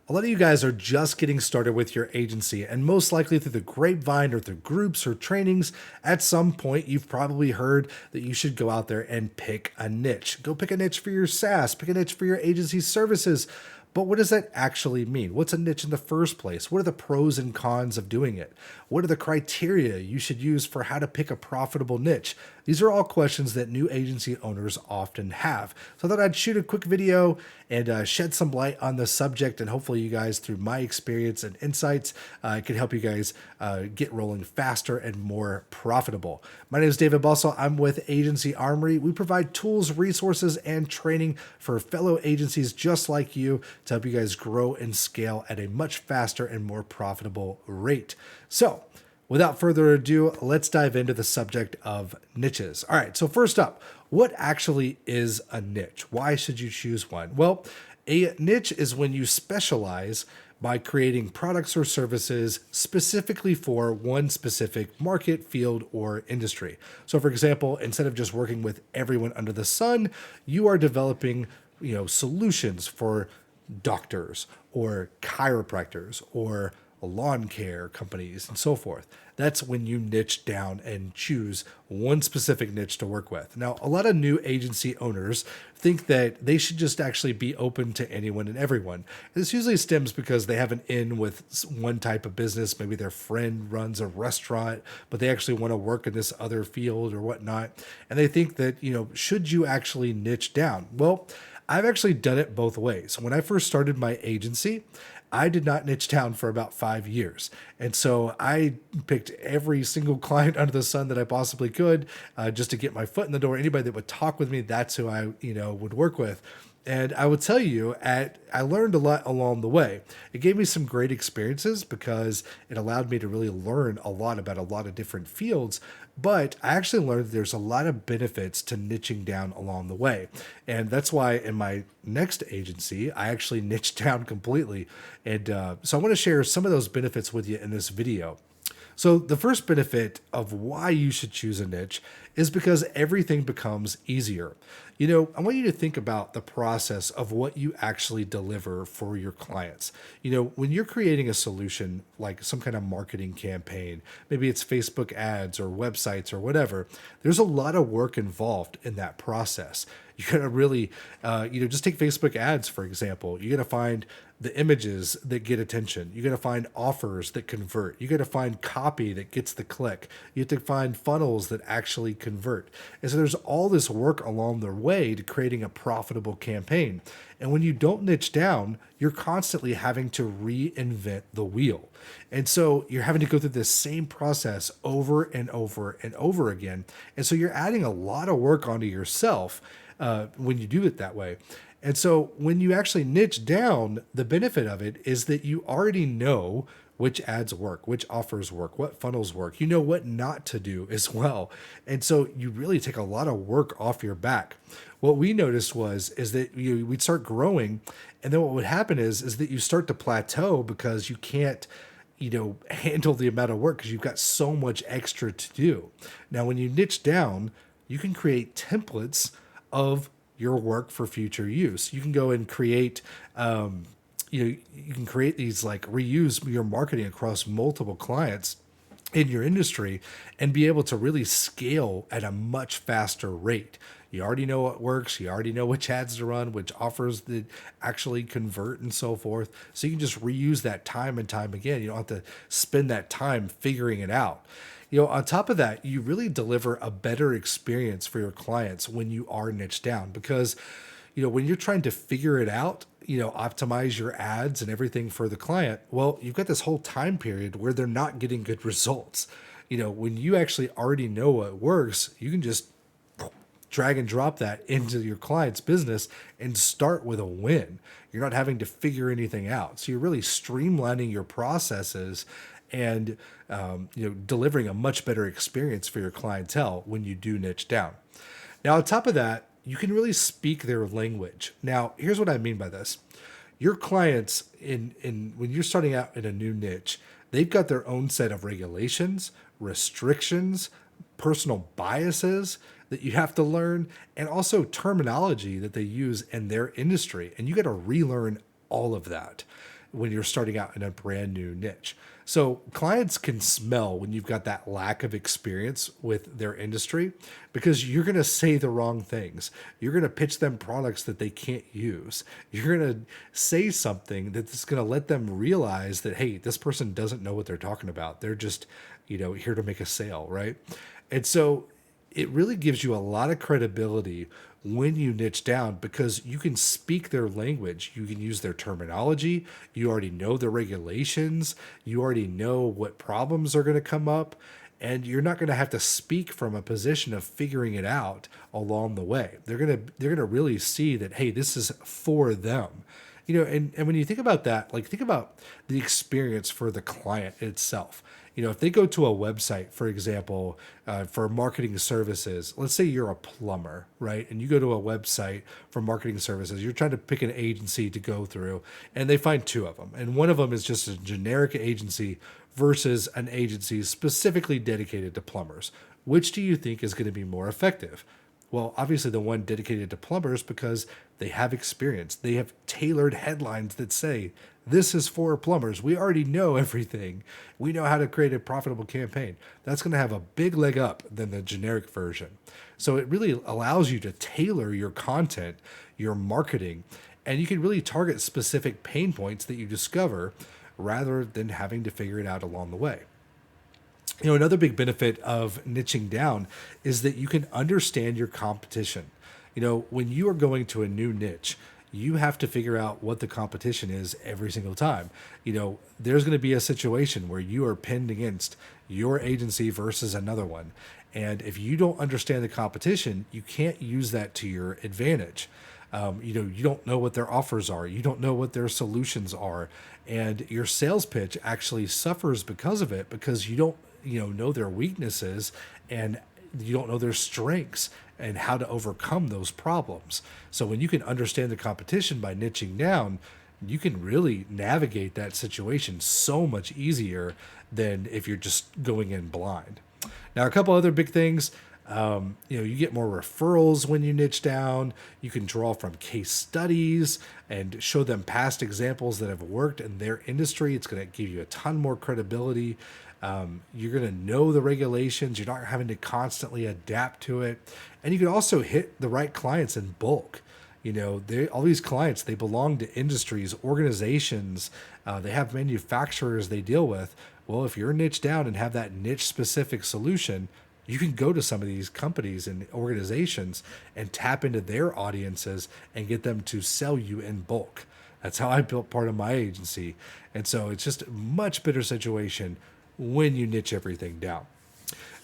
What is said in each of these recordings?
A lot of you guys are just getting started with your agency, and most likely through the grapevine or through groups or trainings, at some point you've probably heard that you should go out there and pick a niche. Go pick a niche for your SaaS, pick a niche for your agency services. But what does that actually mean? What's a niche in the first place? What are the pros and cons of doing it? What are the criteria you should use for how to pick a profitable niche? These are all questions that new agency owners often have. So I thought I'd shoot a quick video and shed some light on the subject, and hopefully you guys, through my experience and insights, could help you guys get rolling faster and more profitable. My name is David Bussell. I'm with Agency Armory. We provide tools, resources, and training for fellow agencies just like you to help you guys grow and scale at a much faster and more profitable rate. So, without further ado, let's dive into the subject of niches. All right, so first up, what actually is a niche? Why should you choose one? Well, a niche is when you specialize by creating products or services specifically for one specific market, field, or industry. So for example, instead of just working with everyone under the sun, you are developing, solutions for doctors or chiropractors or lawn care companies and so forth. That's when you niche down and choose one specific niche to work with. Now, a lot of new agency owners think that they should just actually be open to anyone and everyone. This usually stems because they have an in with one type of business. Maybe their friend runs a restaurant, but they actually want to work in this other field or whatnot. And they think that, should you actually niche down? Well, I've actually done it both ways. When I first started my agency, I did not niche down for about 5 years. And so I picked every single client under the sun that I possibly could, just to get my foot in the door. Anybody that would talk with me, that's who I, would work with. And I will tell you, I learned a lot along the way. It gave me some great experiences because it allowed me to really learn a lot about a lot of different fields. But I actually learned that there's a lot of benefits to niching down along the way. And that's why in my next agency, I actually niched down completely. And so I want to share some of those benefits with you in this video. So the first benefit of why you should choose a niche is because everything becomes easier. I want you to think about the process of what you actually deliver for your clients. When you're creating a solution like some kind of marketing campaign, maybe it's Facebook ads or websites or whatever, there's a lot of work involved in that process. You gotta really, just take Facebook ads, for example. You gotta find the images that get attention. You gotta find offers that convert. You gotta find copy that gets the click. You have to find funnels that actually convert. And so there's all this work along the way to creating a profitable campaign. And when you don't niche down, you're constantly having to reinvent the wheel. And so you're having to go through this same process over and over and over again. And so you're adding a lot of work onto yourself when you do it that way. And so when you actually niche down, the benefit of it is that you already know which ads work, which offers work, what funnels work. You know what not to do as well. And so you really take a lot of work off your back. What we noticed is that we'd start growing, and then what would happen is that you start to plateau because you can't handle the amount of work because you've got so much extra to do. Now, when you niche down, you can create templates of your work for future use. You can go and create, you can create these, like, reuse your marketing across multiple clients in your industry and be able to really scale at a much faster rate. You already know what works. You already know which ads to run, which offers that actually convert and so forth. So you can just reuse that time and time again. You don't have to spend that time figuring it out. On top of that, you really deliver a better experience for your clients when you are niche down because, when you're trying to figure it out, optimize your ads and everything for the client, well, you've got this whole time period where they're not getting good results. When you actually already know what works, you can just drag and drop that into your client's business and start with a win. You're not having to figure anything out. So you're really streamlining your processes and delivering a much better experience for your clientele when you do niche down. Now, on top of that, you can really speak their language. Now, here's what I mean by this. Your clients, when you're starting out in a new niche, they've got their own set of regulations, restrictions, personal biases that you have to learn, and also terminology that they use in their industry. And you got to relearn all of that. when you're starting out in a brand new niche. So clients can smell when you've got that lack of experience with their industry because you're going to say the wrong things. You're going to pitch them products that they can't use. You're going to say something that's going to let them realize that, hey, this person doesn't know what they're talking about. They're just, here to make a sale, right? And so it really gives you a lot of credibility when you niche down because you can speak their language. You can use their terminology. You already know the regulations. You already know what problems are going to come up. And you're not going to have to speak from a position of figuring it out along the way. They're going to really see that, hey, this is for them. And when you think about that, like think about the experience for the client itself. If they go to a website, for example, for marketing services, let's say you're a plumber, right? And you go to a website for marketing services, you're trying to pick an agency to go through, and they find two of them. And one of them is just a generic agency versus an agency specifically dedicated to plumbers. Which do you think is going to be more effective? Well, obviously the one dedicated to plumbers because they have experience. They have tailored headlines that say, this is for plumbers. We already know everything. We know how to create a profitable campaign. That's going to have a big leg up than the generic version. So it really allows you to tailor your content, your marketing, and you can really target specific pain points that you discover rather than having to figure it out along the way. Another big benefit of niching down is that you can understand your competition. When you are going to a new niche, you have to figure out what the competition is every single time. There's going to be a situation where you are pinned against your agency versus another one. And if you don't understand the competition, you can't use that to your advantage. You don't know what their offers are. You don't know what their solutions are. And your sales pitch actually suffers because of it, because you don't, know their weaknesses and you don't know their strengths and how to overcome those problems. So when you can understand the competition by niching down, you can really navigate that situation so much easier than if you're just going in blind. Now, a couple other big things. You get more referrals when you niche down. You can draw from case studies and show them past examples that have worked in their industry. It's going to give you a ton more credibility. You're going to know the regulations. You're not having to constantly adapt to it. And you can also hit the right clients in bulk. All these clients, they belong to industries, organizations, they have manufacturers they deal with. Well, if you're niche down and have that niche specific solution, you can go to some of these companies and organizations and tap into their audiences and get them to sell you in bulk. That's how I built part of my agency. And so it's just a much better situation when you niche everything down.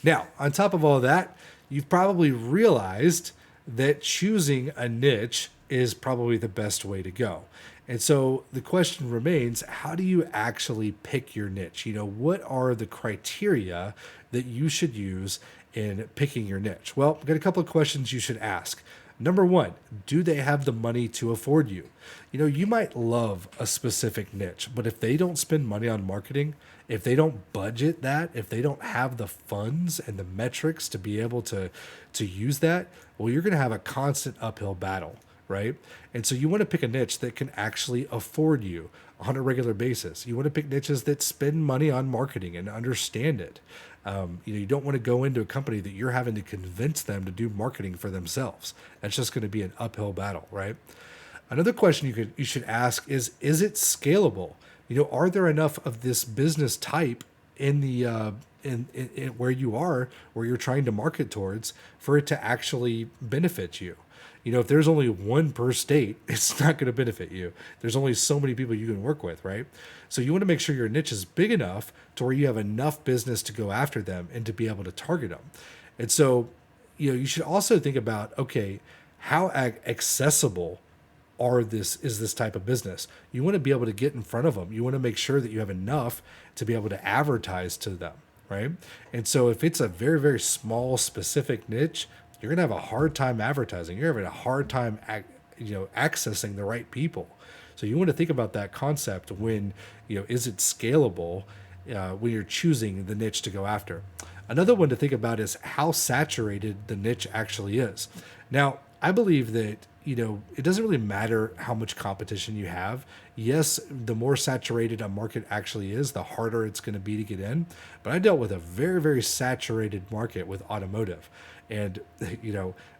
Now, on top of all that, you've probably realized that choosing a niche is probably the best way to go. And so the question remains, how do you actually pick your niche? What are the criteria that you should use in picking your niche? Well, I've got a couple of questions you should ask. Number one, do they have the money to afford you? You might love a specific niche, but if they don't spend money on marketing, if they don't budget that, if they don't have the funds and the metrics to be able to use that, well, you're going to have a constant uphill battle, right? And so you want to pick a niche that can actually afford you on a regular basis. You want to pick niches that spend money on marketing and understand it. You don't want to go into a company that you're having to convince them to do marketing for themselves. That's just going to be an uphill battle, right? Another question you should ask is it scalable? Are there enough of this business type in the in where you're trying to market towards for it to actually benefit you? If there's only one per state, it's not going to benefit you. There's only so many people you can work with, right? So you want to make sure your niche is big enough to where you have enough business to go after them and to be able to target them. And so, you should also think about, okay, how accessible is this type of business? You want to be able to get in front of them. You want to make sure that you have enough to be able to advertise to them, right? And so if it's a very, very small, specific niche, you're going to have a hard time advertising. You're having a hard time, accessing the right people. So you want to think about that concept when, is it scalable when you're choosing the niche to go after? Another one to think about is how saturated the niche actually is. Now, I believe that it doesn't really matter how much competition you have. Yes, the more saturated a market actually is, the harder it's going to be to get in. But I dealt with a very, very saturated market with automotive. And,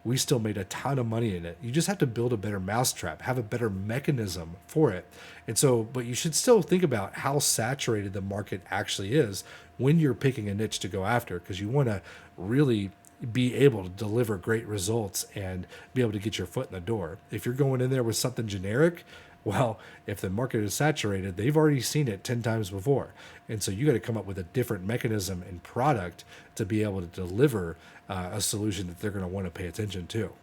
we still made a ton of money in it. You just have to build a better mousetrap, have a better mechanism for it. And so, but you should still think about how saturated the market actually is when you're picking a niche to go after, because you want to really be able to deliver great results and be able to get your foot in the door. If you're going in there with something generic, well, if the market is saturated, they've already seen it 10 times before. And so you got to come up with a different mechanism and product to be able to deliver a solution that they're going to want to pay attention to.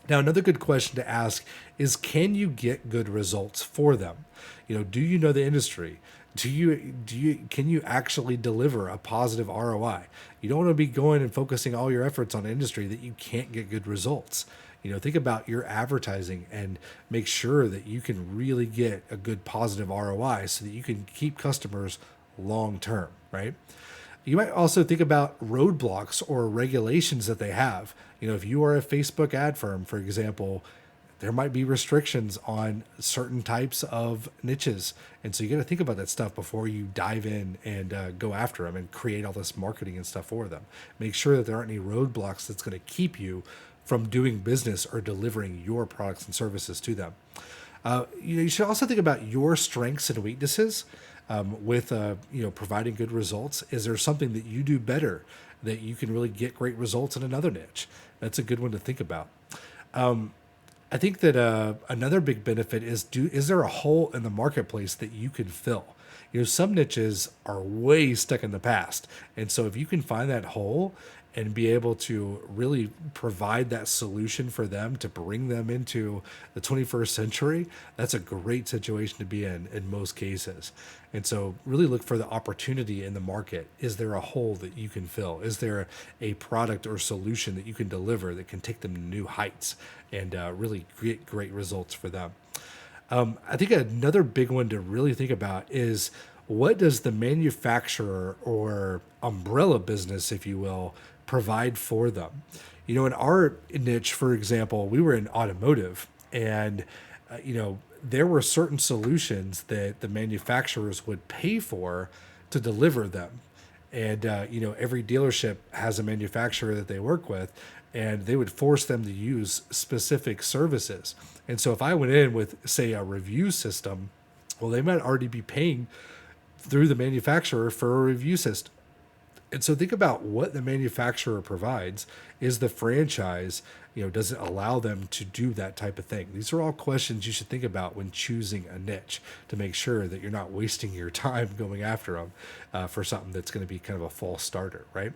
Now, another good question to ask is, can you get good results for them? Do you know the industry? Can you actually deliver a positive ROI? You don't want to be going and focusing all your efforts on an industry that you can't get good results. Think about your advertising and make sure that you can really get a good positive ROI so that you can keep customers long term, right? You might also think about roadblocks or regulations that they have. If you are a Facebook ad firm, for example, there might be restrictions on certain types of niches. And so you got to think about that stuff before you dive in and go after them and create all this marketing and stuff for them. Make sure that there aren't any roadblocks that's going to keep you from doing business or delivering your products and services to them. You should also think about your strengths and weaknesses with providing good results. Is there something that you do better that you can really get great results in another niche? That's a good one to think about. I think that another big benefit is there a hole in the marketplace that you can fill? Some niches are way stuck in the past. And so if you can find that hole and be able to really provide that solution for them to bring them into the 21st century, that's a great situation to be in most cases. And so really look for the opportunity in the market. Is there a hole that you can fill? Is there a product or solution that you can deliver that can take them to new heights and really get great results for them? I think another big one to really think about is, what does the manufacturer or umbrella business, if you will, provide for them? In our niche, for example, we were in automotive, and there were certain solutions that the manufacturers would pay for to deliver them. And every dealership has a manufacturer that they work with, and they would force them to use specific services. And so if I went in with, say, a review system, well, they might already be paying through the manufacturer for a review system. And so think about what the manufacturer provides. Is the franchise, does it allow them to do that type of thing? These are all questions you should think about when choosing a niche to make sure that you're not wasting your time going after them for something that's going to be kind of a false starter, right?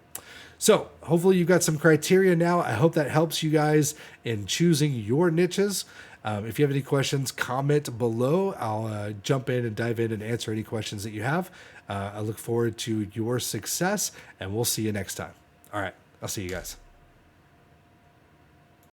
So hopefully you've got some criteria now. I hope that helps you guys in choosing your niches. If you have any questions, comment below. I'll jump in and dive in and answer any questions that you have. I look forward to your success, and we'll see you next time. All right, I'll see you guys.